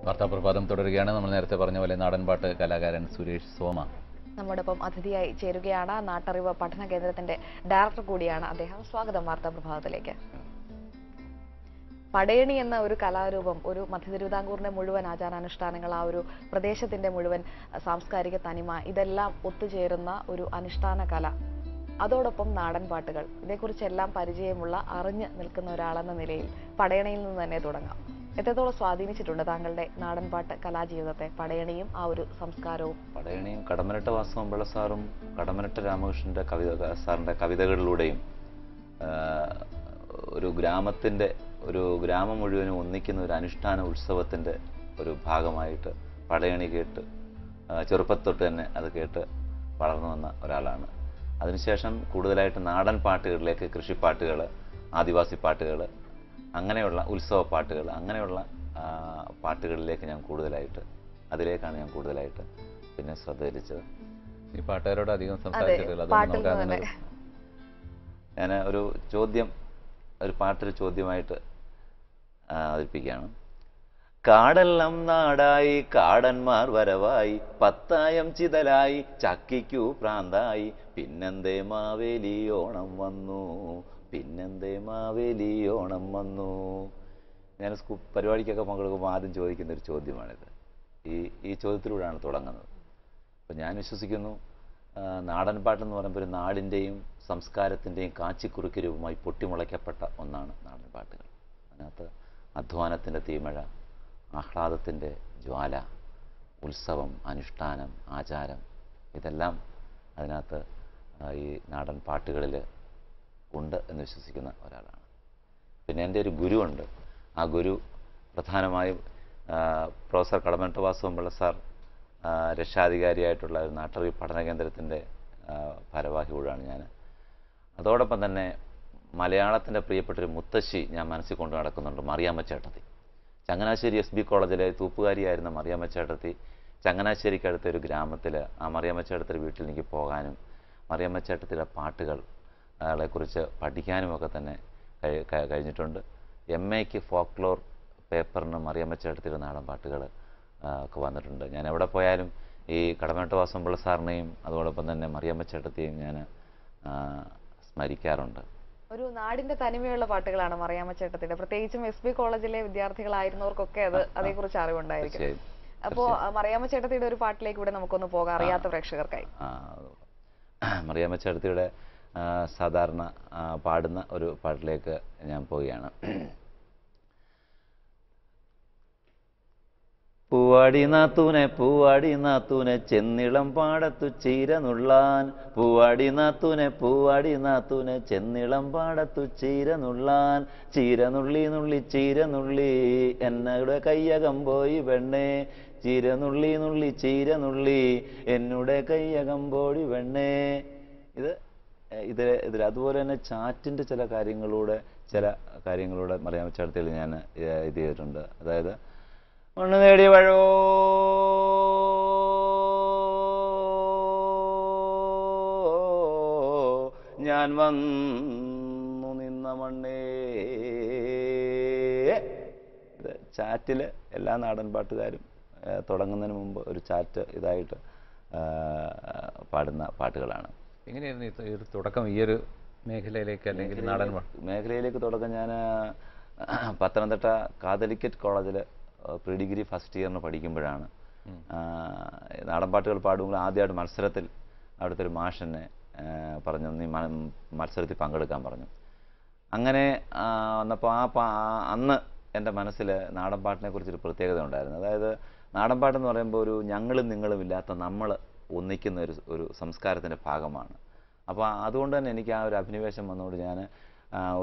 വാർത്താപ്രഭാതം തുടരുകയാണ്. നമ്മൾ നേരത്തെ പറഞ്ഞ പോലെ നാടൻപാട്ട് കലാകാരൻ സുരേഷ് സോമ നമ്മോടൊപ്പം അതിഥിയായി ചേരുകയാണ്. നാട്ടറിവ് പഠന കേന്ദ്രത്തിന്റെ ഡയറക്ടർ കൂടിയാണ് അദ്ദേഹം. സ്വാഗതം വാർത്താപ്രഭാതത്തിലേക്ക്. പടയണി എന്ന ഒരു കലാരൂപം ഒരു മധ്യ തിരുവിതാംകൂറിന്റെ മുഴുവൻ ആചാരാനുഷ്ഠാനങ്ങൾ, ആ ഒരു പ്രദേശത്തിന്റെ മുഴുവൻ സാംസ്കാരിക തനിമ, ഇതെല്ലാം ഒത്തുചേരുന്ന ഒരു അനുഷ്ഠാന കല. അതോടൊപ്പം നാടൻ പാട്ടുകൾ, ഇതേക്കുറിച്ചെല്ലാം പരിചയമുള്ള അറിഞ്ഞു നിൽക്കുന്ന ഒരാളെന്ന നിലയിൽ പടയണിയിൽ നിന്ന് തന്നെ തുടങ്ങാം. എത്രത്തോളം സ്വാധീനിച്ചിട്ടുണ്ട് താങ്കളുടെ നാടൻപാട്ട് കലാജീവിതത്തെ പടയണിയും ആ ഒരു സംസ്കാരവും? പടയണിയും കടമനിട്ട വാസുവമ്പിള്ള സാറും കടമനിട്ട രാമകൃഷ്ണന്റെ സാറിന്റെ കവിതകളിലൂടെയും ഒരു ഗ്രാമം മുഴുവനും ഒന്നിക്കുന്ന ഒരു അനുഷ്ഠാന ഉത്സവത്തിന്റെ ഒരു ഭാഗമായിട്ട് പടയണി കേട്ട് ചെറുപ്പത്തൊട്ട് തന്നെ അത് കേട്ട് വളർന്നു വന്ന ഒരാളാണ്. അതിനുശേഷം കൂടുതലായിട്ട് നാടൻ പാട്ടുകളിലേക്ക്, കൃഷിപ്പാട്ടുകൾ, ആദിവാസി പാട്ടുകൾ, അങ്ങനെയുള്ള ഉത്സവ പാട്ടുകൾ, അങ്ങനെയുള്ള പാട്ടുകളിലേക്ക് അതിലേക്കാണ് ഞാൻ കൂടുതലായിട്ട് പിന്നെ ശ്രദ്ധ തിരിച്ചത്. ഈ പാട്ടുകാരോട് അധികം സംസാരിച്ചിട്ടില്ല. ഞാൻ ഒരു പാട്ടൊരു ചോദ്യമായിട്ട് അവതരിപ്പിക്കുകയാണ്. കാടെല്ലാം നാടായി, കാടന്മാർ വരവായി, പത്തായം ചിതലായി, ചക്കിക്കു പ്രാന്തായി, പിന്നെന്തേ മാവേലി ഓണം വന്നു, പിന്നെന്തേ മാവേലി ഓണം വന്നു. ഞാൻ പരിപാടിക്കൊക്കെ പങ്കെടുക്കുമ്പോൾ ആദ്യം ചോദിക്കുന്ന ഒരു ചോദ്യമാണിത്. ഈ ചോദ്യത്തിലൂടെയാണ് തുടങ്ങുന്നത്. അപ്പം ഞാൻ വിശ്വസിക്കുന്നു, നാടൻ പാട്ടെന്ന് പറയുമ്പോൾ ഒരു നാടിൻ്റെയും സംസ്കാരത്തിൻ്റെയും കാച്ചിക്കുറുക്കി രൂപമായി പൊട്ടിമുളയ്ക്കപ്പെട്ട ഒന്നാണ് നാടൻ പാട്ടുകൾ. അതിനകത്ത് അധ്വാനത്തിൻ്റെ തീമഴ, ആഹ്ലാദത്തിൻ്റെ ജ്വാല, ഉത്സവം, അനുഷ്ഠാനം, ആചാരം, ഇതെല്ലാം അതിനകത്ത് ഈ നാടൻ പാട്ടുകളിൽ ഉണ്ട് എന്ന് വിശ്വസിക്കുന്ന ഒരാളാണ്. പിന്നെ എൻ്റെ ഒരു ഗുരുവുണ്ട്. ആ ഗുരു പ്രധാനമായും പ്രൊഫസർ കടമനിട്ട വാസുവമ്പിള്ള സാർ രക്ഷാധികാരിയായിട്ടുള്ള ഒരു നാട്ടറിവ് പഠന കേന്ദ്രത്തിൻ്റെ ഭാരവാഹി കൂടാണ് ഞാൻ. അതോടൊപ്പം തന്നെ മലയാളത്തിൻ്റെ പ്രിയപ്പെട്ടൊരു മുത്തശ്ശി ഞാൻ മനസ്സിൽ കൊണ്ട് നടക്കുന്നുണ്ട്, മറിയാമ്മ ചേട്ടത്തി. ചങ്ങനാശ്ശേരി SB കോളേജിലെ തൂപ്പുകാരിയായിരുന്ന മറിയാമ്മ ചേട്ടത്തി ചങ്ങനാശ്ശേരിക്കടുത്ത ഒരു ഗ്രാമത്തിൽ ആ മറിയാമ്മ ചേട്ടത്തിയുടെ വീട്ടിൽ എനിക്ക് പോകാനും മറിയാമ്മ ചേട്ടത്തിയുടെ പാട്ടുകളെക്കുറിച്ച് പഠിക്കാനുമൊക്കെ തന്നെ കഴിഞ്ഞിട്ടുണ്ട്. MAക്ക് ഫോക്ലോർ പേപ്പറിന് മറിയാമ്മ ചേട്ടത്തിയുടെ നാടൻ പാട്ടുകൾ ഒക്കെ വന്നിട്ടുണ്ട്. ഞാൻ എവിടെ പോയാലും ഈ കടമനിട്ട വാസുവമ്പിള്ള സാറിനെയും അതോടൊപ്പം തന്നെ മറിയാമ്മ ചേട്ടത്തെയും ഞാൻ സ്മരിക്കാറുണ്ട്. ഒരു നാടിന്റെ തനിമയുള്ള പാട്ടുകളാണ് മറിയാമ്മ ചേട്ടത്തിന്റെ. പ്രത്യേകിച്ചും SB കോളേജിലെ വിദ്യാർത്ഥികളായിരുന്നവർക്കൊക്കെ അതേക്കുറിച്ച് അറിവുണ്ടായിരിക്കും. അപ്പോ മറിയാമ്മ ചേട്ടത്തിയുടെ ഒരു പാട്ടിലേക്ക് കൂടെ നമുക്കൊന്ന് പോകാം, അറിയാത്ത പ്രേക്ഷകർക്കായി. മറിയാമ്മ ചേട്ടത്തിയുടെ സാധാരണ പാടുന്ന ഒരു പാട്ടിലേക്ക് ഞാൻ പോവുകയാണ്. പൂവാടി നാത്തൂനെ ചെന്നിളം പാടത്തു ചീര നുള്ളാൻ, പൂവാടി നാത്തൂനെ ചെന്നിളം പാടത്തു ചീര നുള്ളാൻ, ചീര നുള്ളി എന്നുടെ കയ്യകം പോയി പെണ്ണേ, ചീര നുള്ളി എന്നുടെ കയ്യകം പോയി പെണ്ണേ. ഇതിൽ അതുപോലെ തന്നെ ചാറ്റിൻ്റെ ചില കാര്യങ്ങളിലൂടെ മറിയാമ്മ ചേട്ടത്തിൽ ഞാൻ ഇത് ചെയ്തിട്ടുണ്ട്. അതായത് മണ്ണ് നേടി വഴോ ഞാൻ വന്നു നിന്ന മണ്ണേ. ഇത് ചാറ്റിൽ എല്ലാ നാടൻ പാട്ടുകാരും തുടങ്ങുന്നതിന് മുമ്പ് ഒരു ചാറ്റ് ഇതായിട്ട് പാടുന്ന പാട്ടുകളാണ്. എങ്ങനെയായിരുന്നു ഈ തുടക്കം, ഈ ഒരു മേഖലയിലേക്ക് അല്ലെങ്കിൽ നാടൻ മേഖലയിലേക്ക് തുടക്കം? ഞാൻ പത്തനംതിട്ട കാതലിക്കറ്റ് കോളേജിൽ പ്രീ ഡിഗ്രി ഫസ്റ്റ് ഇയറിന് പഠിക്കുമ്പോഴാണ് നാടൻ പാട്ടുകൾ പാടുമ്പോൾ ആദ്യമായിട്ട് മത്സരത്തിൽ അവിടുത്തെ ഒരു മാഷെന്നെ പറഞ്ഞു, നീ മത്സരത്തിൽ പങ്കെടുക്കാൻ പറഞ്ഞു. അങ്ങനെ വന്നപ്പോൾ അന്ന് എൻ്റെ മനസ്സിൽ നാടൻ പാട്ടിനെ കുറിച്ചൊരു പ്രത്യേകത ഉണ്ടായിരുന്നു. അതായത് നാടൻ പാട്ടെന്ന് പറയുമ്പോൾ ഒരു ഞങ്ങളും നിങ്ങളും ഇല്ലാത്ത നമ്മൾ ഒന്നിക്കുന്ന ഒരു സംസ്കാരത്തിൻ്റെ ഭാഗമാണ്. അപ്പോൾ അതുകൊണ്ട് തന്നെ എനിക്ക് ആ ഒരു അഭിനിവേശം വന്നുകൊണ്ട് ഞാൻ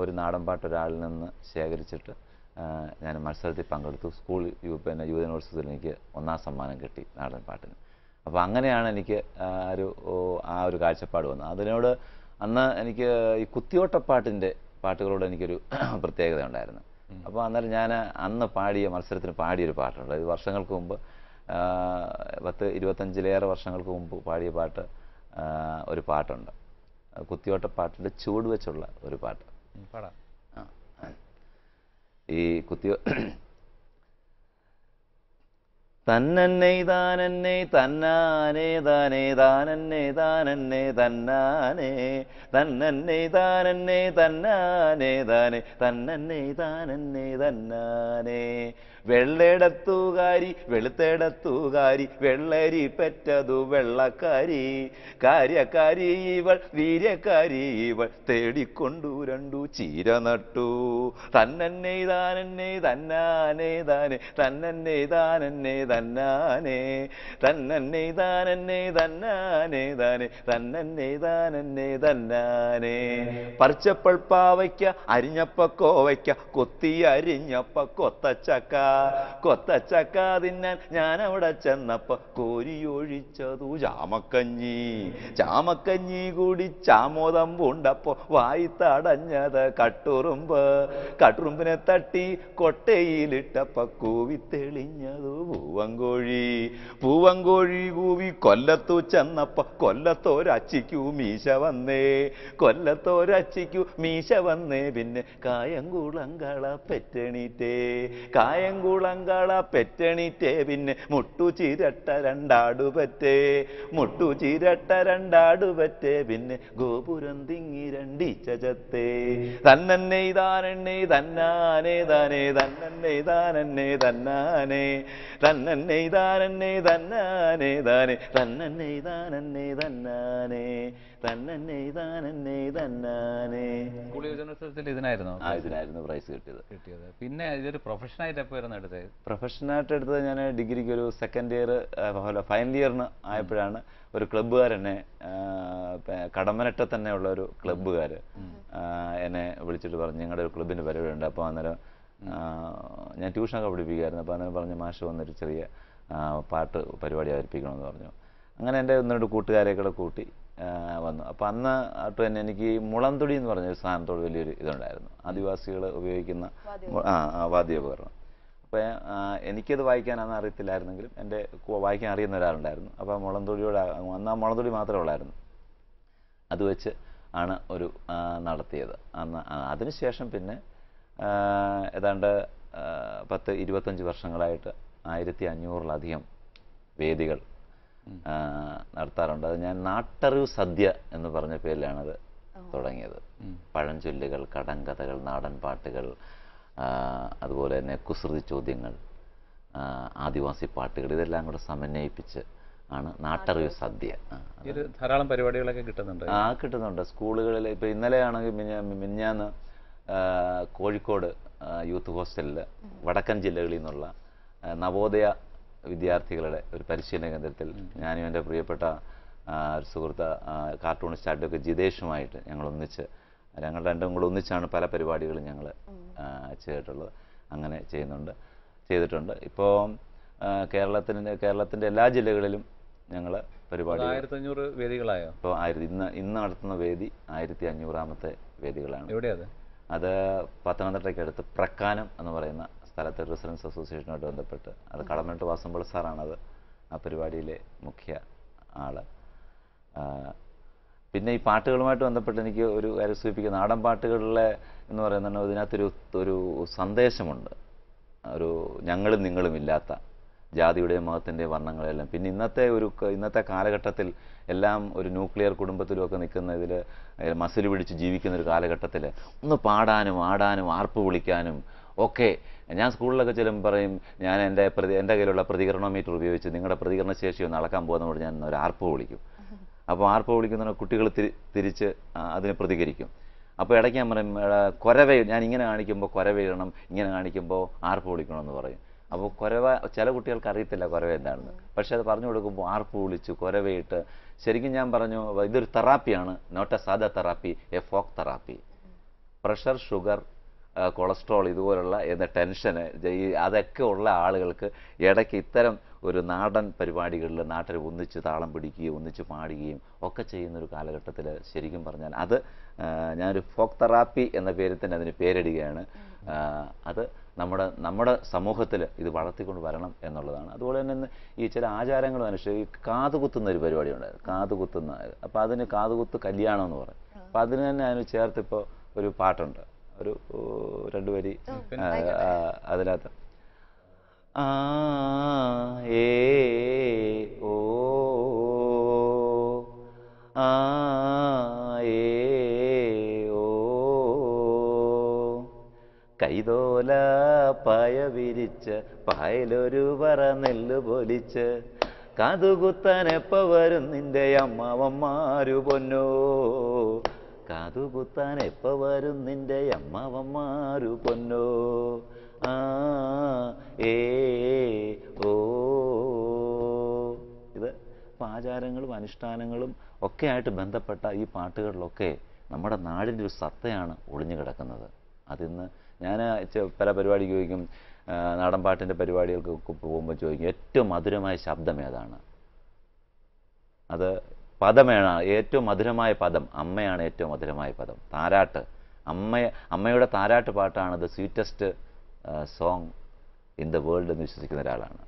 ഒരു നാടൻ പാട്ട് ഒരാളിൽ നിന്ന് ശേഖരിച്ചിട്ട് ഞാൻ മത്സരത്തിൽ പങ്കെടുത്തു. സ്കൂൾ യുവജനോത്സവത്തിൽ എനിക്ക് 1ാം സമ്മാനം കിട്ടി നാടൻ പാട്ടിന്. അപ്പോൾ അങ്ങനെയാണ് എനിക്ക് ആ ഒരു കാഴ്ചപ്പാട് വന്നത്. അതിനോട് അന്ന് എനിക്ക് ഈ കുത്തിയോട്ടപ്പാട്ടിൻ്റെ പാട്ടുകളോട് എനിക്കൊരു പ്രത്യേകത ഉണ്ടായിരുന്നു. അപ്പോൾ അന്നേരം ഞാൻ അന്ന് മത്സരത്തിന് പാടിയൊരു പാട്ടുണ്ട്. ഇത് വർഷങ്ങൾക്ക് മുമ്പ് 10-25 വർഷങ്ങൾക്ക് മുമ്പ് പാടിയ ഒരു പാട്ടുണ്ട്. കുത്തിയോട്ടപ്പാട്ടിൻ്റെ ചൂട് വെച്ചുള്ള ഒരു പാട്ട് പാടാം. ഈ തന്നന്നെ താനന്നെ തന്നാനേ താനേ താനന്നെ താനന്നെ തന്നാനേ തന്നന്നെ താനന്നെ തന്നാനേ താനേ തന്നന്നെ താനന്നെ തന്നാനേ വെള്ളെടത്തുകാരി വെളുത്തെടത്തുകാരി വെള്ളരി പെറ്റതു വെള്ളക്കാരി കാര്യക്കാരി ഇവൾ വീര്യക്കാരി ഇവൾ തേടിക്കൊണ്ടു രണ്ടു ചീര നട്ടു തന്നന്നെ താനന്നെ തന്നാനേ താനേ തന്നന്നെ താനന്നെ തന്നാനേ തന്നന്നെ താനന്നെ തന്നാനേ താനേ തന്നന്നെ താനന്നെ തന്നാനേ പറിച്ചപ്പോൾ പാവയ്ക്ക അരിഞ്ഞപ്പ കോവയ്ക്ക കൊത്തി അരിഞ്ഞപ്പ കൊത്തച്ചക്ക കൊത്തച്ചക്ക തിന്നാൻ ഞാൻ അവിടെ ചെന്നപ്പോ കോരിയൊഴിച്ചതു ചാമക്കഞ്ഞി ചാമക്കഞ്ഞി കൂടി ചാമോദം പൂണ്ടപ്പോ വായി തടഞ്ഞത് കട്ടുറുമ്പ് കട്ടുറുമ്പിനെ തട്ടി കൊട്ടയിലിട്ടപ്പോ കൂവി തെളിഞ്ഞതു പൂവങ്കോഴി പൂവങ്കോഴി കൂവി കൊല്ലത്തു ചെന്നപ്പോ കൊല്ലത്തോരച്ചിക്കു മീശ വന്നേ കൊല്ലത്തോരച്ചിക്കു മീശ വന്നേ പിന്നെ കായംകുളങ്കള പെറ്റണീറ്റേ കായംകുളങ്കള പെറ്റണീറ്റേ പിന്നെ മുട്ടു ചിരട്ട രണ്ടാടുപറ്റേ മുട്ടു ചിരട്ട രണ്ടാടുപറ്റേ പിന്നെ ഗോപുരം തിങ്ങി രണ്ടീച്ച ചത്തേ തന്നന്നെ താനന്നെ തന്നാനേ താനേ തന്നന്നെ താനന്നെ തന്നാനേ തന്നന്നെ താനന്നെ തന്നാനേ താനേ തന്നന്നെ താനന്നെ തന്നാനേ തന്നന്നെ താനന്നെ തന്നാനേ. സ്കൂൾ യുവജനോത്സവത്തിൽ ഇതിനായിരുന്നു പ്രൈസ് കിട്ടിയത്. പിന്നെ ഇതൊരു പ്രൊഫഷനായിട്ട് എപ്പോഴായിരുന്നു എടുത്തത്? പ്രൊഫഷനായിട്ട് എടുത്തത് ഞാൻ ഡിഗ്രിക്ക് ഒരു സെക്കൻഡ് ഇയർ ഫൈനൽ ഇയറിന് ആയപ്പോഴാണ് ഒരു ക്ലബ്ബുകാരെന്നെ കടമനട്ട തന്നെയുള്ള ഒരു ക്ലബ്ബുകാർ എന്നെ വിളിച്ചിട്ട് പറഞ്ഞു നിങ്ങളുടെ ഒരു ക്ലബിൻ്റെ പരിപാടി ഉണ്ട്. അപ്പോൾ അന്നേരം ഞാൻ ട്യൂഷനൊക്കെ പഠിപ്പിക്കുമായിരുന്നു. അപ്പോൾ അന്നേരം പറഞ്ഞു മാഷ് വന്നൊരു ചെറിയ പാട്ട് പരിപാടി അവതരിപ്പിക്കണമെന്ന് പറഞ്ഞു. അങ്ങനെ എൻ്റെ ഒന്ന് രണ്ട് കൂട്ടുകാരെയൊക്കെ കൂട്ടി വന്നു. അപ്പോൾ അന്ന് ആയിട്ട് തന്നെ എനിക്ക് മുളന്തുടി എന്ന് പറഞ്ഞൊരു സാധനത്തോട് വലിയൊരു ഇതുണ്ടായിരുന്നു. ആദിവാസികൾ ഉപയോഗിക്കുന്ന വാദ്യോപകരണം. അപ്പോൾ എനിക്കത് വായിക്കാനാണെന്ന് അറിയത്തില്ലായിരുന്നെങ്കിലും എൻ്റെ വായിക്കാൻ അറിയുന്ന ഒരാളുണ്ടായിരുന്നു. അപ്പോൾ മുളന്തുടിയോട് അന്ന് ആ മുളന്തുടി മാത്രമേ ഉള്ളായിരുന്നു. അത് വെച്ച് ആണ് ഒരു നടത്തിയത്. അന്ന് അതിനുശേഷം പിന്നെ ഏതാണ്ട് 10-25 വർഷങ്ങളായിട്ട് 1500-ലധികം വേദികൾ നടത്താറുണ്ട്. അത് ഞാൻ നാട്ടറിവ് സദ്യ എന്ന് പറഞ്ഞ പേരിലാണത് തുടങ്ങിയത്. പഴഞ്ചൊല്ലുകൾ, കടങ്കഥകൾ, നാടൻ പാട്ടുകൾ, അതുപോലെ തന്നെ കുസൃതി ചോദ്യങ്ങൾ, ആദിവാസി പാട്ടുകൾ, ഇതെല്ലാം കൂടെ സമന്വയിപ്പിച്ച് ആണ് നാട്ടറിവ് സദ്യ. ധാരാളം പരിപാടികളൊക്കെ കിട്ടുന്നുണ്ട്. കിട്ടുന്നുണ്ട് സ്കൂളുകളിൽ. ഇപ്പോൾ ഇന്നലെ ആണെങ്കിൽ മിഞ്ഞാന്ന് കോഴിക്കോട് യൂത്ത് ഹോസ്റ്റലിൽ വടക്കൻ ജില്ലകളിൽ നിന്നുള്ള നവോദയ വിദ്യാർത്ഥികളുടെ ഒരു പരിശീലന കേന്ദ്രത്തിൽ ഞാനും എൻ്റെ പ്രിയപ്പെട്ട ഒരു സുഹൃത്ത് കാർട്ടൂണിസ്റ്റ് അഡ്വക്കേറ്റ് ജിതേഷുമായിട്ട് ഞങ്ങൾ രണ്ടും കൂടെ ഒന്നിച്ചാണ് പല പരിപാടികളും ഞങ്ങൾ ചെയ്തിട്ടുള്ളത്. അങ്ങനെ ചെയ്തിട്ടുണ്ട്. ഇപ്പോൾ കേരളത്തിൻ്റെ എല്ലാ ജില്ലകളിലും ഞങ്ങൾ പരിപാടി 1500 വേദികളായോ? ഇപ്പോൾ ഇന്ന് നടത്തുന്ന വേദി 1500-ാമത്തെ വേദികളാണ്. എവിടെയാണ് അത്? പത്തനംതിട്ടയ്ക്കടുത്ത് പ്രക്കാനം എന്ന് പറയുന്ന സ്ഥലത്തെ റെസിഡൻസ് അസോസിയേഷനുമായിട്ട് ബന്ധപ്പെട്ട് അത് കടമനിട്ട് വാസമ്പിൾ സാറാണത് ആ പരിപാടിയിലെ മുഖ്യ ആൾ. പിന്നെ ഈ പാട്ടുകളുമായിട്ട് ബന്ധപ്പെട്ട് എനിക്ക് ഒരു കാര്യം സൂചിപ്പിക്കുക, നാടൻ പാട്ടുകളിലെ എന്ന് പറയുന്നത് ഇതിനകത്തൊരു സന്ദേശമുണ്ട്. ഒരു ഞങ്ങളും നിങ്ങളും ഇല്ലാത്ത ജാതിയുടെയും മതത്തിൻ്റെയും വർണ്ണങ്ങളെല്ലാം. പിന്നെ ഇന്നത്തെ കാലഘട്ടത്തിൽ എല്ലാം ഒരു ന്യൂക്ലിയർ കുടുംബത്തിലുമൊക്കെ നിൽക്കുന്ന ഇതിൽ മസിൽ പിടിച്ച് ജീവിക്കുന്ന ഒരു കാലഘട്ടത്തിൽ ഒന്ന് പാടാനും ആടാനും ആർപ്പ് വിളിക്കാനും ഒക്കെ ഞാൻ സ്കൂളിലൊക്കെ ചെല്ലുമ്പോൾ പറയും, ഞാൻ എൻ്റെ കയ്യിലുള്ള പ്രതികരണോമീറ്റർ ഉപയോഗിച്ച് നിങ്ങളുടെ പ്രതികരണ ശേഷി ഒന്ന് അളക്കാൻ പോകുന്നതോട് ഞാൻ ഒരു ആർപ്പ് വിളിക്കും. അപ്പോൾ ആർപ്പ് വിളിക്കുന്ന കുട്ടികൾ തിരിച്ച് അതിന് പ്രതികരിക്കും. അപ്പോൾ ഇടയ്ക്ക് ഞാൻ പറയും ഞാൻ ഇങ്ങനെ കാണിക്കുമ്പോൾ കുരവയിടണം, ഇങ്ങനെ കാണിക്കുമ്പോൾ ആർപ്പ് വിളിക്കണമെന്ന് പറയും. അപ്പോൾ ചില കുട്ടികൾക്ക് അറിയത്തില്ല കുരവ എന്താണെന്ന്. പക്ഷേ അത് പറഞ്ഞു കൊടുക്കുമ്പോൾ ആർപ്പ് വിളിച്ച് കുരവയിട്ട് ശരിക്കും ഞാൻ പറഞ്ഞു ഇതൊരു തെറാപ്പിയാണ്, നോട്ട് എ സാധാ therapy, A folk therapy. Pressure, sugar, cholesterol ഇതുപോലുള്ള ടെൻഷന് അതൊക്കെ ഉള്ള ആളുകൾക്ക് ഇടയ്ക്ക് ഇത്തരം ഒരു നാടൻ പരിപാടികളിൽ നാട്ടിൽ ഒന്നിച്ച് താളം പിടിക്കുകയും ഒന്നിച്ച് പാടുകയും ഒക്കെ ചെയ്യുന്നൊരു കാലഘട്ടത്തിൽ ശരിക്കും പറഞ്ഞാൽ അത് ഞാനൊരു ഫോക്ക് തെറാപ്പി എന്ന പേരിൽ തന്നെ അതിന് പേരിടുകയാണ്. അത് നമ്മുടെ സമൂഹത്തിൽ ഇത് വളർത്തിക്കൊണ്ട് വരണം എന്നുള്ളതാണ്. അതുപോലെ തന്നെ ഈ ചില ആചാരങ്ങളും അനുഷ്ഠിച്ച് ഈ കാതുകുത്തുന്ന ഒരു പരിപാടി ഉണ്ടായിരുന്നു, കാതുകുത്തുന്ന. അപ്പോൾ അതിന് കാതുകുത്ത് കല്യാണം എന്ന് പറയും. അപ്പോൾ അതിന് തന്നെ അതിന് ചേർത്തിപ്പോൾ ഒരു പാട്ടുണ്ട്, ഒരു 2 വരി അതിനകത്ത്. ആ ഏ ഓ ആ ഏ ഓ കൈതോല പായ വിരിച്ച് പായലൊരു പറ നെല്ല് പൊലിച്ച് കാതുകുത്താൻ എപ്പ വരും നിന്റെ അമ്മാവന്മാരു പൊന്നോ കാതുകുത്താൻ എപ്പ വരും നിന്റെ അമ്മാവന്മാരു പൊന്നോ ആ ഏ ഓ ഇത് ആചാരങ്ങളും അനുഷ്ഠാനങ്ങളും ഒക്കെ ആയിട്ട് ബന്ധപ്പെട്ട ഈ പാട്ടുകളിലൊക്കെ നമ്മുടെ നാടിൻ്റെ ഒരു സത്തയാണ് ഒളിഞ്ഞു കിടക്കുന്നത്. അതിന്ന് ഞാൻ പല പരിപാടിക്ക് ചോദിക്കും, നാടൻ പാട്ടിൻ്റെ പരിപാടികൾക്ക് പോകുമ്പോൾ ചോദിക്കും ഏറ്റവും മധുരമായ ശബ്ദം ഏതാണ്? അത് പദമാണ് ഏറ്റവും മധുരമായ പദം. അമ്മയാണ് ഏറ്റവും മധുരമായ പദം. താരാട്ട്, അമ്മയുടെ താരാട്ട് പാട്ടാണ് the sweetest song in the world എന്ന് വിശ്വസിക്കുന്ന ഒരാളാണ്.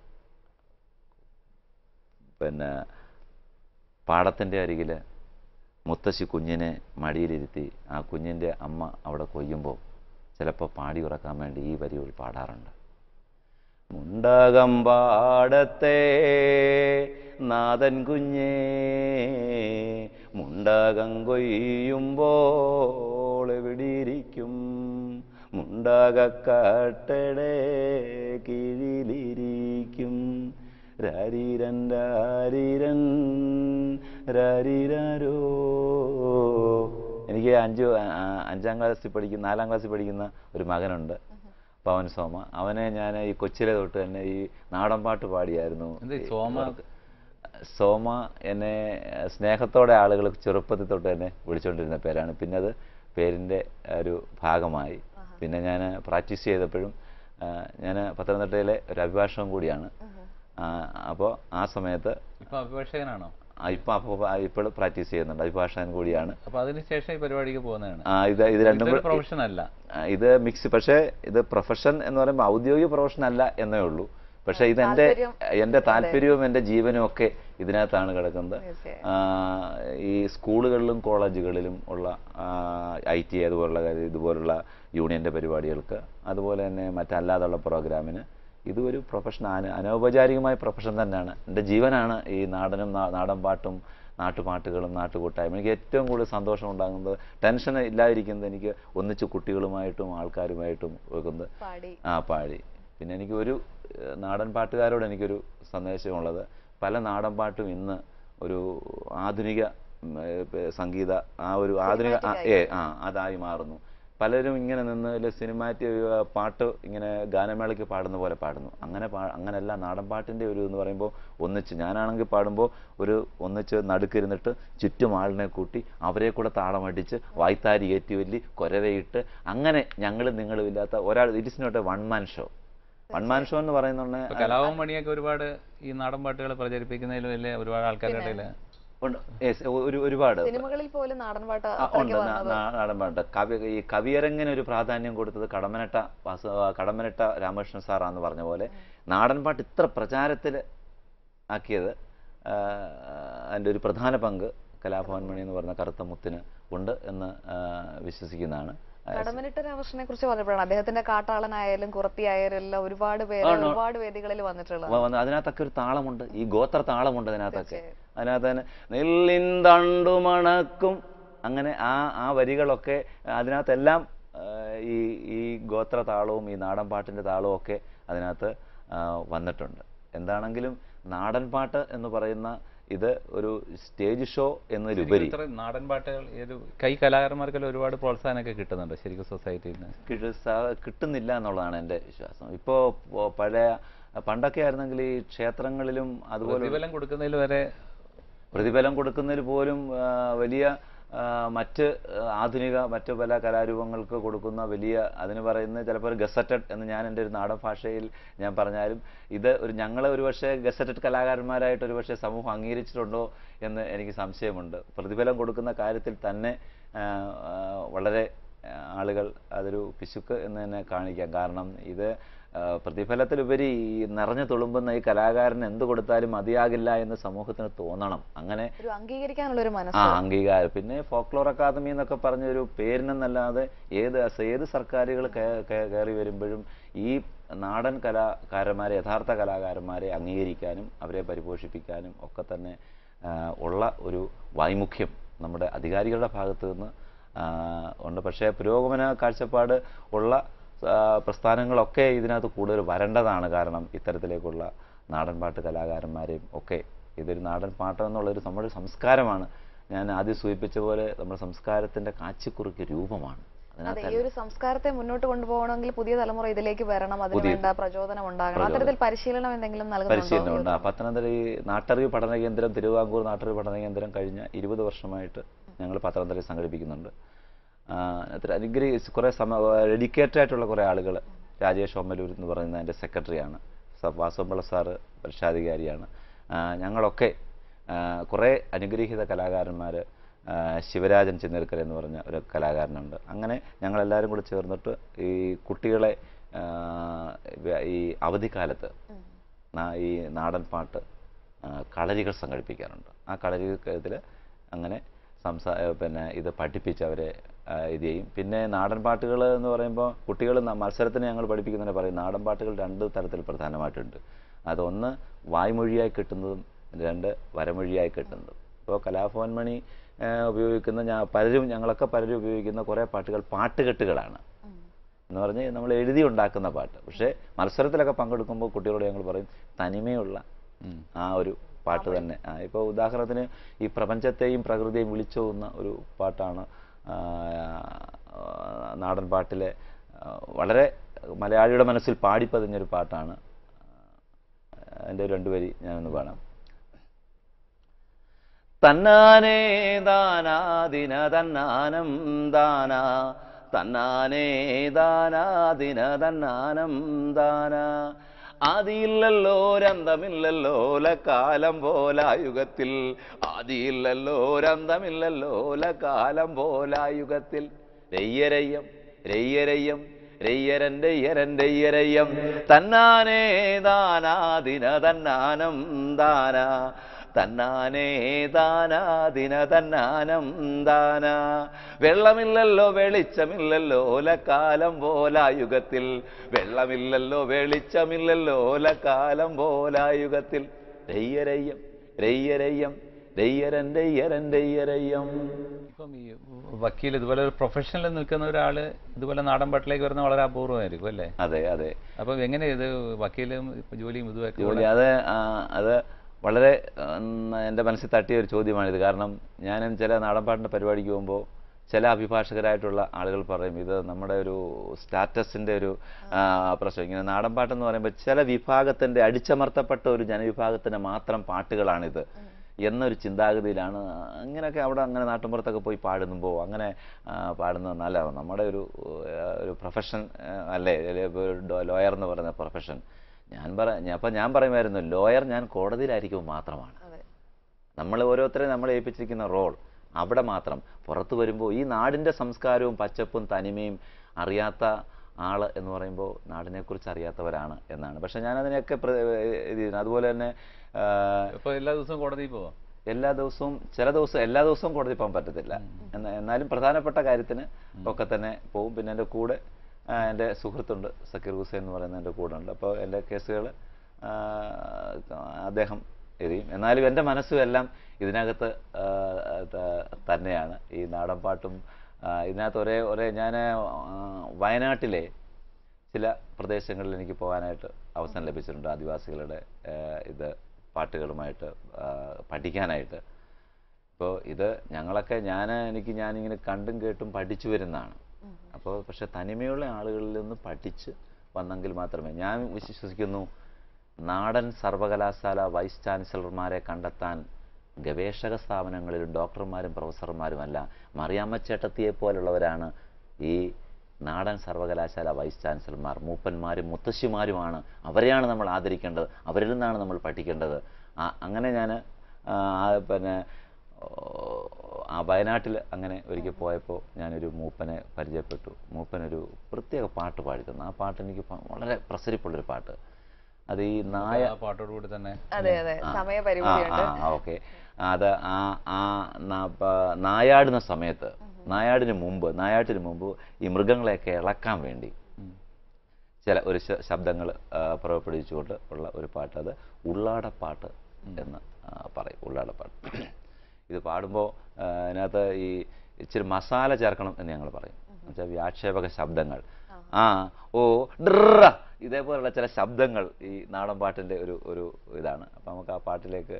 പിന്നെ പാടത്തിൻ്റെ അരികിൽ മുത്തശ്ശി കുഞ്ഞിനെ മടിയിലിരുത്തി ആ കുഞ്ഞിൻ്റെ അമ്മ അവിടെ കൊയ്യുമ്പോൾ ചിലപ്പോൾ പാടി ഉറക്കാൻ വേണ്ടി ഈ വരികൾ പാടാറുണ്ട്. മുണ്ടകം പാടത്തെ നാഥൻ കുഞ്ഞേ മുണ്ടകം കൊയ്യുമ്പോൾ എവിടെയിരിക്കും മുണ്ടകക്കാട്ടടെ കീഴിലിരിക്കും രാരീരൻ രാരീരൻ രാരീരാരോ. എനിക്ക് 4ാം ക്ലാസ്സിൽ പഠിക്കുന്ന ഒരു മകനുണ്ട്, പവൻ സോമ. അവനെ ഞാൻ ഈ കൊച്ചിലെ തൊട്ട് തന്നെ ഈ നാടൻ പാട്ട് പാടിയായിരുന്നു. സോമ എന്നെ സ്നേഹത്തോടെ ആളുകൾ ചെറുപ്പത്തിൽ തൊട്ട് തന്നെ വിളിച്ചുകൊണ്ടിരുന്ന പേരാണ്. പിന്നെ അത് പേരിൻ്റെ ഒരു ഭാഗമായി. പിന്നെ ഞാൻ പ്രാക്ടീസ് ചെയ്തപ്പോഴും ഞാൻ പത്തനംതിട്ടയിലെ ഒരു അഭിഭാഷകൻ കൂടിയാണ്. അപ്പോൾ ആ സമയത്ത് അഭിഭാഷകനാണോ? ഇപ്പോൾ പ്രാക്ടീസ് ചെയ്യുന്നുണ്ട്, അഭിഭാഷകൻ കൂടിയാണ്. അപ്പോൾ അതിനുശേഷം ഈ പരിപാടിക്ക് പോകുന്നതാണ്. ഇത് രണ്ടും പ്രൊഫഷൻ അല്ല, ഇത് മിക്സ്. പക്ഷേ ഇത് പ്രൊഫഷൻ എന്ന് പറയുമ്പോൾ ഔദ്യോഗിക പ്രൊഫഷൻ അല്ല എന്നേ ഉള്ളൂ. പക്ഷേ ഇത് എൻ്റെ താല്പര്യവും എൻ്റെ ജീവനും ഒക്കെ ഇതിനകത്താണ് കിടക്കുന്നത്. ഈ സ്കൂളുകളിലും കോളേജുകളിലും ഉള്ള IT ഇതുപോലുള്ള യൂണിയൻ്റെ പരിപാടികൾക്ക്, അതുപോലെ തന്നെ മറ്റല്ലാതുള്ള പ്രോഗ്രാമിന് ഇത് ഒരു പ്രൊഫഷൻ, അനൗപചാരികമായ പ്രൊഫഷൻ തന്നെയാണ്. എൻ്റെ ജീവനാണ് ഈ നാടൻ പാട്ടും നാട്ടുപാട്ടുകളും നാട്ടുകൂട്ടായ്മ. എനിക്ക് ഏറ്റവും കൂടുതൽ സന്തോഷം ഉണ്ടാകുന്നത്, ടെൻഷൻ ഇല്ലാതിരിക്കുന്നത് എനിക്ക് ഒന്നിച്ച് കുട്ടികളുമായിട്ടും ആൾക്കാരുമായിട്ടും വെക്കുന്നത് പാടി. പിന്നെ എനിക്കൊരു നാടൻ പാട്ടുകാരോട് എനിക്കൊരു സന്ദേശമുള്ളത്, പല നാടൻ പാട്ടും ഇന്ന് ഒരു ആധുനിക സംഗീത ആധുനിക അതായി മാറുന്നു. പലരും ഇങ്ങനെ നിന്ന് സിനിമാറ്റിക് പാട്ട് ഇങ്ങനെ ഗാനമേളയ്ക്ക് പാടുന്ന പോലെ പാടുന്നു. അങ്ങനെയല്ല. നാടൻ പാട്ടിൻ്റെ ഒരു എന്ന് പറയുമ്പോൾ ഒന്നിച്ച്, ഞാനാണെങ്കിൽ പാടുമ്പോൾ ഒന്നിച്ച് നടുക്കിരുന്നിട്ട് ചുറ്റും ആളിനെ കൂട്ടി അവരെ കൂടെ താളമടിച്ച് വായ്ത്താരി ഏറ്റുവല്ലി കൊരവയിട്ട് അങ്ങനെ ഞങ്ങളും നിങ്ങളും ഇല്ലാത്ത ഒരാൾ. It is not a one man show. One man show എന്ന് പറയുന്ന കലാവും മണിയൊക്കെ ഒരുപാട് ഈ നാടൻ പാട്ടുകൾ പ്രചരിപ്പിക്കുന്നതിലും അല്ലേ ഒരുപാട് ആൾക്കാരുടെ ഇടയിൽ ഒരുപാട് സിനിമകളിൽ പോലും നാടൻ പാട്ട് ഉണ്ട്. നാടൻ പാട്ട് ഈ കവിയരങ്ങിന് ഒരു പ്രാധാന്യം കൊടുത്തത് കടമ്മനിട്ട രാമകൃഷ്ണൻ സാറാന്ന് പറഞ്ഞ പോലെ നാടൻ പാട്ട് ഇത്ര പ്രചാരത്തിൽ ആക്കിയത് അതിൻ്റെ ഒരു പ്രധാന പങ്ക് കലാഭവൻ മണി എന്ന് പറഞ്ഞ കറുത്ത മുത്തിന് ഉണ്ട് എന്ന് വിശ്വസിക്കുന്നതാണ്. കടമ്മനിട്ട രാമകൃഷ്ണനെ കുറിച്ച് പറഞ്ഞപ്പോഴാണ് അദ്ദേഹത്തിന്റെ കാട്ടാളനായാലും കുറത്തിയായാലും എല്ലാം ഒരുപാട് വേദികളിൽ വന്നിട്ടുള്ളത്. അതിനകത്തൊക്കെ ഒരു താളമുണ്ട്, ഈ ഗോത്ര താളമുണ്ട് അതിനകത്തൊക്കെ. അതിനകത്ത് തന്നെ നെല്ലിൻ തണ്ടുമണക്കും അങ്ങനെ ആ വരികളൊക്കെ അതിനകത്തെല്ലാം ഈ ഗോത്ര താളവും ഈ നാടൻ പാട്ടിൻ്റെ താളവും ഒക്കെ അതിനകത്ത് വന്നിട്ടുണ്ട്. എന്താണെങ്കിലും നാടൻ പാട്ട് എന്ന് പറയുന്ന ഇത് ഒരു സ്റ്റേജ് ഷോ എന്നതിലുപരി നാടൻ പാട്ടുകൾ കൈ കലാകാരന്മാർക്കെല്ലാം ഒരുപാട് പ്രോത്സാഹനമൊക്കെ കിട്ടുന്നുണ്ട് ശരിക്കും സൊസൈറ്റിയിൽ നിന്ന്. കിട്ടുന്നില്ല എന്നുള്ളതാണ് എൻ്റെ വിശ്വാസം. ഇപ്പോൾ പണ്ടൊക്കെ ആയിരുന്നെങ്കിൽ ഈ ക്ഷേത്രങ്ങളിലും അതുപോലെ പ്രതിഫലം കൊടുക്കുന്നതിൽ പോലും വലിയ മറ്റ് പല കലാരൂപങ്ങൾക്ക് കൊടുക്കുന്ന വലിയ അതിന് പറയുന്നത് ചിലപ്പോൾ ഒരു ഗസറ്റഡ് എന്ന് ഞാൻ എൻ്റെ ഒരു നാടൻ ഭാഷയിൽ ഞാൻ പറഞ്ഞാലും ഇത് ഞങ്ങളെ ഒരുപക്ഷെ ഗസറ്റഡ് കലാകാരന്മാരായിട്ട് ഒരുപക്ഷെ സമൂഹം അംഗീകരിച്ചിട്ടുണ്ടോ എന്ന് എനിക്ക് സംശയമുണ്ട്. പ്രതിഫലം കൊടുക്കുന്ന കാര്യത്തിൽ തന്നെ വളരെ ആളുകൾ അതൊരു പിശുക്ക് എന്ന് തന്നെ കാണിക്കാം. കാരണം ഇത് പ്രതിഫലത്തിലുപരി നിറഞ്ഞു തുളുമ്പുന്ന ഈ കലാകാരന് എന്ത് കൊടുത്താലും മതിയാകില്ല എന്ന് സമൂഹത്തിന് തോന്നണം. അങ്ങനെ അംഗീകാരം. പിന്നെ ഫോക്ലോർ അക്കാദമി എന്നൊക്കെ പറഞ്ഞൊരു പേരിനെന്നല്ലാതെ ഏത് സർക്കാരുകൾ കയറി വരുമ്പോഴും ഈ നാടൻ കലാകാരന്മാരെ, യഥാർത്ഥ കലാകാരന്മാരെ അംഗീകരിക്കാനും അവരെ പരിപോഷിപ്പിക്കാനും ഒക്കെ തന്നെ ഉള്ള ഒരു വൈമുഖ്യം നമ്മുടെ അധികാരികളുടെ ഭാഗത്ത് നിന്ന് ഉണ്ട്. പക്ഷേ പുരോഗമന കാഴ്ചപ്പാട് ഉള്ള പ്രസ്ഥാനങ്ങളൊക്കെ ഇതിനകത്ത് കൂടുതൽ വരേണ്ടതാണ്. കാരണം ഇത്തരത്തിലേക്കുള്ള നാടൻപാട്ട് കലാകാരന്മാരെയും ഒക്കെ, ഇതൊരു നാടൻ പാട്ട് എന്നുള്ളൊരു നമ്മുടെ സംസ്കാരമാണ്. ഞാൻ ആദ്യം സൂചിപ്പിച്ച പോലെ നമ്മുടെ സംസ്കാരത്തിൻ്റെ കാച്ചിക്കുറുക്കിയ രൂപമാണ്. അതെ, ഈ ഒരു സംസ്കാരത്തെ മുന്നോട്ട് കൊണ്ടുപോകണമെങ്കിൽ പുതിയ തലമുറ ഇതിലേക്ക് വരണം, അതിന് വേണ്ട പ്രചോദനം ഉണ്ടാകണം. അത്തരത്തിൽ പരിശീലനം എന്തെങ്കിലും പരിശീലനമുണ്ട്. പത്തനംതിട്ട ഈ നാട്ടറിവ് പഠന കേന്ദ്രം, തിരുവിതാംകൂർ നാട്ടറിവ് പഠന കേന്ദ്രം കഴിഞ്ഞ 20 വർഷമായിട്ട് ഞങ്ങൾ പത്തനംതിട്ടയിൽ സംഘടിപ്പിക്കുന്നുണ്ട്. കുറേ ഡെഡിക്കേറ്റഡ് ആയിട്ടുള്ള കുറേ ആളുകൾ, രാജേഷ് ഓമലൂർ എന്ന് പറയുന്ന എൻ്റെ സെക്രട്ടറിയാണ്, വാസവപിള്ള സാറ് രക്ഷാധികാരിയാണ്. ഞങ്ങളൊക്കെ കുറേ അനുഗ്രഹീത കലാകാരന്മാർ, ശിവരാജൻ ചിന്നേർക്കൽ എന്ന് പറഞ്ഞ ഒരു കലാകാരനുണ്ട്. അങ്ങനെ ഞങ്ങളെല്ലാവരും കൂടി ചേർന്നിട്ട് ഈ കുട്ടികളെ ഈ അവധിക്കാലത്ത് ഈ നാടൻ പാട്ട് കളരികൾ സംഘടിപ്പിക്കാറുണ്ട്. ആ കളരികത്തിൽ അങ്ങനെ പിന്നെ ഇത് പഠിപ്പിച്ച് അവരെ ഇത് ചെയ്യും. പിന്നെ നാടൻ പാട്ടുകൾ എന്ന് പറയുമ്പോൾ കുട്ടികൾ മത്സരത്തിന് ഞങ്ങൾ പഠിപ്പിക്കുന്നതിനെ പറയും നാടൻ പാട്ടുകൾ 2 തരത്തിൽ പ്രധാനമായിട്ടുണ്ട്. അതൊന്ന് വായ്മൊഴിയായി കിട്ടുന്നതും 2 വരമൊഴിയായി കിട്ടുന്നതും. ഇപ്പോൾ കലാഭവൻ മണി ഉപയോഗിക്കുന്ന ഞങ്ങളൊക്കെ പലരും ഉപയോഗിക്കുന്ന കുറേ പാട്ടുകൾ പാട്ടുകെട്ടുകളാണ് എന്ന് പറഞ്ഞ് നമ്മൾ എഴുതി ഉണ്ടാക്കുന്ന പാട്ട്. പക്ഷേ മത്സരത്തിലൊക്കെ പങ്കെടുക്കുമ്പോൾ കുട്ടികളോട് ഞങ്ങൾ പറയും തനിമയുള്ള ആ ഒരു പാട്ട് തന്നെ. ഇപ്പോൾ ഉദാഹരണത്തിന് ഈ പ്രപഞ്ചത്തെയും പ്രകൃതിയെയും വിളിച്ചോതുന്ന ഒരു പാട്ടാണ് നാടൻ പാട്ടിലെ, വളരെ മലയാളിയുടെ മനസ്സിൽ പാടിപ്പതിഞ്ഞൊരു പാട്ടാണ്. എൻ്റെ 2 വരി ഞാനൊന്ന് പാടാം. തന്നാനേ ദാനാദിന തന്നാനം ദാന, തന്നാനേ ദാനാദിന തന്നാനം ദാന, ആദിയില്ലല്ലോ രന്തമില്ലല്ലോ ലക്കാലം പോലായുഗത്തിൽ, ആദിയില്ലല്ലോ രന്തമില്ലല്ലോ ലക്കാലം പോലായുഗത്തിൽ, രയ്യരയ്യം രയ്യരയ്യം രയ്യരൻ്റെയ്യരൻ്റെയ്യരയ്യം, തന്നാനേ ദാനാദിന തന്നാനം ദാന, തന്നാനേ ദാനാദിന തന്നാനം ദാന, വെള്ളമില്ലല്ലോ വെളിച്ചമില്ലല്ലോ ലക്കാലം പോലായുഗത്തിൽ, വെള്ളമില്ലല്ലോ വെളിച്ചമില്ലല്ലോ ലക്കാലം പോലായുഗത്തിൽ, രയ്യരയ്യം രയ്യരയ്യം രയ്യരൻ്റെയ്യരൻ്റെയ്യരയ്യം. ഇപ്പം ഈ വക്കീൽ ഇതുപോലെ ഒരു പ്രൊഫഷണൽ നിൽക്കുന്ന ഒരാൾ ഇതുപോലെ നാടൻ പാട്ടിലേക്ക് വരുന്ന വളരെ അപൂർവമായിരിക്കും അല്ലേ? അതെ അതെ. അപ്പം എങ്ങനെ ഇത് വക്കീലും ജോലിയും ഇതുമായിട്ട് ജോലി അത് വളരെ എൻ്റെ മനസ്സിൽ തട്ടിയ ഒരു ചോദ്യമാണിത്. കാരണം ഞാനും ചില നാടൻപാട്ടിൻ്റെ പരിപാടിക്ക് പോകുമ്പോൾ ചില അഭിഭാഷകരായിട്ടുള്ള ആളുകൾ പറയും ഇത് നമ്മുടെ ഒരു സ്റ്റാറ്റസിൻ്റെ ഒരു പ്രശ്നം. ഇങ്ങനെ നാടൻപാട്ടെന്ന് പറയുമ്പോൾ ചില വിഭാഗത്തിൻ്റെ അടിച്ചമർത്തപ്പെട്ട ഒരു ജനവിഭാഗത്തിൻ്റെ മാത്രം പാട്ടുകളാണിത് എന്നൊരു ചിന്താഗതിയിലാണ്. അങ്ങനെയൊക്കെ അവിടെ അങ്ങനെ നാട്ടിൻപുറത്തൊക്കെ പോയി പാടുമ്പോൾ അങ്ങനെ പാടുന്നത് നല്ല നമ്മുടെ ഒരു പ്രൊഫഷൻ അല്ലേ, ലോയർ എന്ന് പറയുന്ന പ്രൊഫഷൻ. അപ്പം ഞാൻ പറയുമായിരുന്നു ലോയർ ഞാൻ കോടതിയിലായിരിക്കും മാത്രമാണ്. നമ്മൾ ഓരോരുത്തരെ നമ്മളെ ഏൽപ്പിച്ചിരിക്കുന്ന റോൾ അവിടെ മാത്രം. പുറത്തു വരുമ്പോൾ ഈ നാടിൻ്റെ സംസ്കാരവും പച്ചപ്പും തനിമയും അറിയാത്ത ആൾ എന്ന് പറയുമ്പോൾ നാടിനെക്കുറിച്ച് അറിയാത്തവരാണ് എന്നാണ്. പക്ഷെ ഞാനതിനെയൊക്കെ അതുപോലെ തന്നെ ഇപ്പോൾ എല്ലാ ദിവസവും കോടതിയിൽ പോവാം. എല്ലാ ദിവസവും എല്ലാ ദിവസവും കോടതി പോകാൻ പറ്റത്തില്ല. എന്നാലും പ്രധാനപ്പെട്ട കാര്യത്തിന് ഒക്കെ തന്നെ പോവും. പിന്നെ എൻ്റെ കൂടെ എൻ്റെ സുഹൃത്തുണ്ട് സക്കീർ ഹുസൈൻ എന്ന് പറയുന്ന എൻ്റെ കൂടെ ഉണ്ട്. അപ്പോൾ എൻ്റെ കേസുകൾ അദ്ദേഹം എഴുതിയും. എന്നാലും എൻ്റെ മനസ്സും എല്ലാം ഇതിനകത്ത് തന്നെയാണ്. ഈ നാടൻ പാട്ടും ഇതിനകത്ത് ഒരേ ഞാൻ വയനാട്ടിലെ ചില പ്രദേശങ്ങളിൽ എനിക്ക് പോകാനായിട്ട് അവസരം ലഭിച്ചിട്ടുണ്ട്. ആദിവാസികളുടെ ഇത് പാട്ടുകളുമായിട്ട് പഠിക്കാനായിട്ട്. ഇപ്പോൾ ഇത് ഞങ്ങളൊക്കെ ഞാനിങ്ങനെ കണ്ടും കേട്ടും പഠിച്ചു വരുന്നതാണ്. അപ്പോൾ പക്ഷെ തനിമയുള്ള ആളുകളിൽ നിന്ന് പഠിച്ച് വന്നെങ്കിൽ മാത്രമേ, ഞാൻ വിശ്വസിക്കുന്നു നാടൻ സർവകലാശാല വൈസ് ചാൻസലർമാരെ കണ്ടെത്താൻ ഗവേഷക സ്ഥാപനങ്ങളിൽ ഡോക്ടർമാരും പ്രൊഫസർമാരുമല്ല, മറിയാമ്മ ചേട്ടത്തിയെ പോലുള്ളവരാണ് ഈ നാടൻ സർവകലാശാല വൈസ് ചാൻസലർമാർ. മൂപ്പന്മാരും മുത്തശ്ശിമാരുമാണ്. അവരെയാണ് നമ്മൾ ആദരിക്കേണ്ടത്, അവരിൽ നിന്നാണ് നമ്മൾ പഠിക്കേണ്ടത്. അങ്ങനെ ഞാൻ പിന്നെ വയനാട്ടിൽ അങ്ങനെ ഒരിക്കൽ പോയപ്പോൾ ഞാനൊരു മൂപ്പനെ പരിചയപ്പെട്ടു. മൂപ്പനൊരു പ്രത്യേക പാട്ട് പാടി തന്നു. ആ പാട്ട് എനിക്ക് വളരെ പ്രസരിപ്പുള്ളൊരു പാട്ട്. അത് ഈ പാട്ടോടുകൂടി തന്നെ ഓക്കെ. അത് നായാടിന് മുമ്പ് ഈ മൃഗങ്ങളെയൊക്കെ ഇളക്കാൻ വേണ്ടി ചില ഒരു ശബ്ദങ്ങൾ പുറപ്പെടുവിച്ചുകൊണ്ട് ഉള്ള ഒരു പാട്ട്, അത് ഉള്ളാടപ്പാട്ട് എന്ന് പറയും. ഉള്ളാടപ്പാട്ട് ഇത് പാടുമ്പോൾ അതിനകത്ത് ഈ ഇച്ചിരി മസാല ചേർക്കണം എന്ന് ഞങ്ങൾ പറയും. എന്നുവെച്ചാൽ വ്യാക്ഷേപക ശബ്ദങ്ങൾ, ഓ ഡ്ര ഇതേപോലുള്ള ചില ശബ്ദങ്ങൾ ഈ നാടൻ പാട്ടിൻ്റെ ഒരു ഇതാണ്. അപ്പം നമുക്ക് ആ പാട്ടിലേക്ക്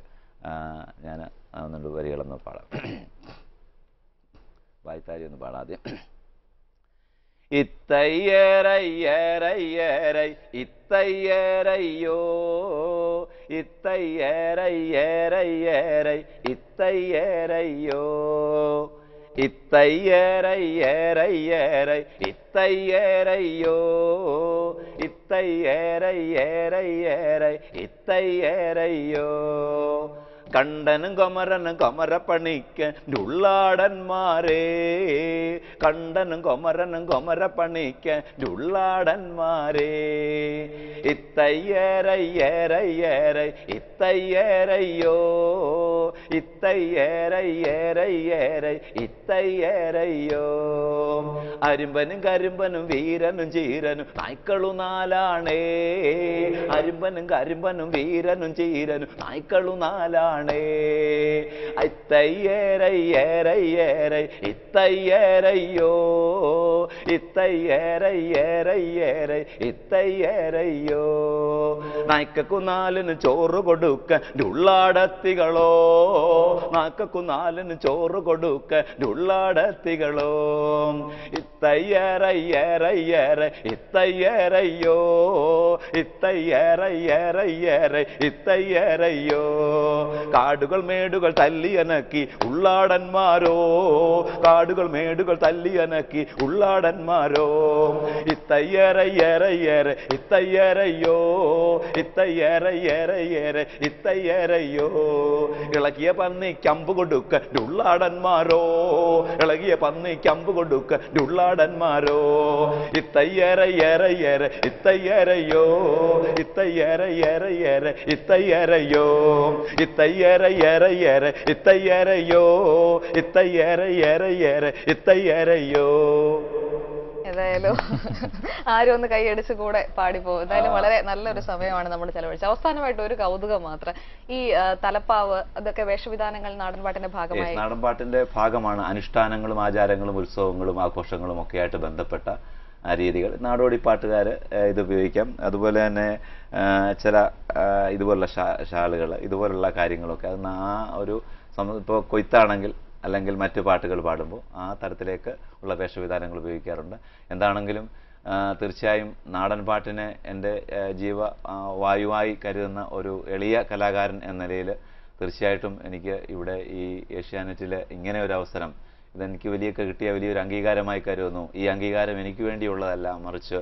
ഞാൻ ഒന്നുണ്ട് വരികളൊന്ന് പാടാം. വായ്ത്താരി ഒന്ന് പാടാം ആദ്യം. ഇത്തയ്യേറയ്യേറയ്യേറൈ ഇത്തയ്യേറയ്യോ ഇത്തയ്യേറയ്യേറയ്യേറൈ ഇത്തയ്യേറയ്യോ ഇത്തയ്യേറയ്യേറയ്യേറൈ ഇത്തയ്യേറയ്യോ ഇത്തയ്യേറയ്യേറയ്യേറൈ ഇത്തയ്യേറയ്യോ കണ്ടനും കൊമരനും കൊമരപ്പണിക്ക് ഉള്ളാടന്മാരേ കണ്ടനും കൊമരനും കൊമരപ്പണിക്ക് ഉള്ളാടന്മാരേ ഇത്തയ്യേറയ്യേറയ്യേറൈ ഇത്തയ്യേറയ്യോ ഇത്തയ്യേറയ്യേറയ്യേറൈ ഇത്തയ്യേറയ്യോ അരുമ്പനും കരിമ്പനും വീരനും ചീരനും നായ്ക്കളു നാലാണേ അരുമ്പനും കരിമ്പനും വീരനും ചീരനും നായ്ക്കളു നാലാണേ ഇത്തയ്യേറയ്യേറയ്യേറൈ ഇത്തയ്യേറയ്യോ ഇത്തയ്യേറയ്യേറയ്യേറൈ ഇത്തയ്യേറയ്യോ നായ്ക്കു നാലിന് ചോറ് കൊടുക്ക ഉള്ളാടത്തികളോ നാക്കു നാലിന് ചോറ് കൊടുക്ക ഉള്ളാടത്തികളോ ഇത്തയ്യേറയ്യേറയ്യേറൈ ഇത്തയ്യേറയ്യോ ഇത്തയ്യേറയ്യേറയ്യേറൈ ഇത്തയ്യേറയ്യോ കാടുകൾ മേടുകൾ തല്ലിയനക്കി ഉള്ളാടന്മാരോ കാടുകൾ മേടുകൾ തല്ലിയനക്കി ഉള്ളാടന്മാരോ ഇത്തയ്യേറയ്യേറയ്യേറെ ഇത്തയ്യേറയ്യോ ഇത്തയ്യേറയ്യേറയ്യേറെ ഇത്തയ്യേറയ്യോ ഇളകിയ പന്നി കമ്പ് കൊടുക്ക ഉള്ളാടന്മാരോ ഇളകിയ പന്നി കമ്പ് കൊടുക്ക ഉള്ളാടന്മാരോ ഇത്തയ്യേറയ്യേറയ്യേറെ ഇത്തയ്യേറയ്യോ ഇത്തയ്യേറയ്യേറയ്യേറെ ഇത്തയ്യേറയ്യോ ഇത്തയ്യേറയ്യേറയ്യേറെ ഇത്തയ്യേറയ്യോ ഇത്തയ്യേറയ്യേറയ്യേറെ ഇത്തയ്യേറയ്യോ. ഏതായാലും ആരും ഒന്ന് കൈയടിച്ച് കൂടെ പാടിപ്പോകും. എന്തായാലും വളരെ നല്ലൊരു സമയമാണ് നമ്മൾ ചെലവഴിച്ചത്. അവസാനമായിട്ട് ഒരു കൗതുകം മാത്രം, ഈ തലപ്പാവ് അതൊക്കെ വേഷവിധാനങ്ങൾ നാടൻപാട്ടിന്റെ ഭാഗമായി നാടൻപാട്ടിന്റെ ഭാഗമാണ്. അനുഷ്ഠാനങ്ങളും ആചാരങ്ങളും ഉത്സവങ്ങളും ആഘോഷങ്ങളും ഒക്കെ ആയിട്ട് ബന്ധപ്പെട്ട രീതികൾ നാടോടിപ്പാട്ടുകാർ ഇത് ഉപയോഗിക്കാം. അതുപോലെ തന്നെ ചില ഇതുപോലുള്ള ഷാളുകൾ ഇതുപോലുള്ള കാര്യങ്ങളൊക്കെ അത് ആ ഒരു ഇപ്പോൾ കൊയ്ത്താണെങ്കിൽ അല്ലെങ്കിൽ മറ്റു പാട്ടുകൾ പാടുമ്പോൾ ആ തരത്തിലേക്ക് ഉള്ള വേഷവിധാനങ്ങൾ ഉപയോഗിക്കാറുണ്ട്. എന്താണെങ്കിലും തീർച്ചയായും നാടൻ പാട്ടിനെ എൻ്റെ വായുവായി കരുതുന്ന ഒരു എളിയ കലാകാരൻ എന്ന നിലയിൽ തീർച്ചയായിട്ടും എനിക്ക് ഇവിടെ ഈ ഏഷ്യാനെറ്റിൽ ഇങ്ങനെ ഒരു അവസരം ഇതെനിക്ക് കിട്ടിയ വലിയൊരു അംഗീകാരമായി കരുതുന്നു. ഈ അംഗീകാരം എനിക്ക് വേണ്ടിയുള്ളതല്ല, മറിച്ച്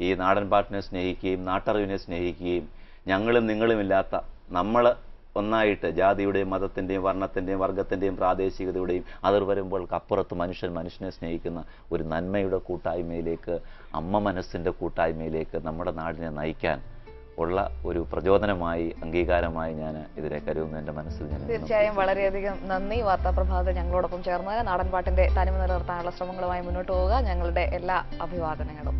ഈ നാടൻ പാട്ടിനെ സ്നേഹിക്കുകയും നാട്ടറിവിനെ സ്നേഹിക്കുകയും ഞങ്ങളും നിങ്ങളുമില്ലാത്ത നമ്മൾ ഒന്നായിട്ട് ജാതിയുടെയും മതത്തിൻ്റെയും വർണ്ണത്തിൻ്റെയും വർഗത്തിൻ്റെയും പ്രാദേശികതയുടെയും അതിർവരുമ്പോൾക്ക് അപ്പുറത്ത് മനുഷ്യനെ സ്നേഹിക്കുന്ന ഒരു നന്മയുടെ കൂട്ടായ്മയിലേക്ക്, അമ്മ മനസ്സിൻ്റെ കൂട്ടായ്മയിലേക്ക് നമ്മുടെ നാടിനെ നയിക്കാൻ ഉള്ള ഒരു പ്രചോദനമായി അംഗീകാരമായി ഞാൻ ഇതിനെ കരുതുന്നു. എൻ്റെ മനസ്സിൽ ഞാൻ തീർച്ചയായും വളരെയധികം നന്ദി. വാർത്താപ്രഭാതം ഞങ്ങളോടൊപ്പം ചേർന്ന് നാടൻപാട്ടിന്റെ തനിമ നിലനിർത്താനുള്ള ശ്രമങ്ങളുമായി മുന്നോട്ട് പോവുക. ഞങ്ങളുടെ എല്ലാ അഭിവാദനങ്ങളും.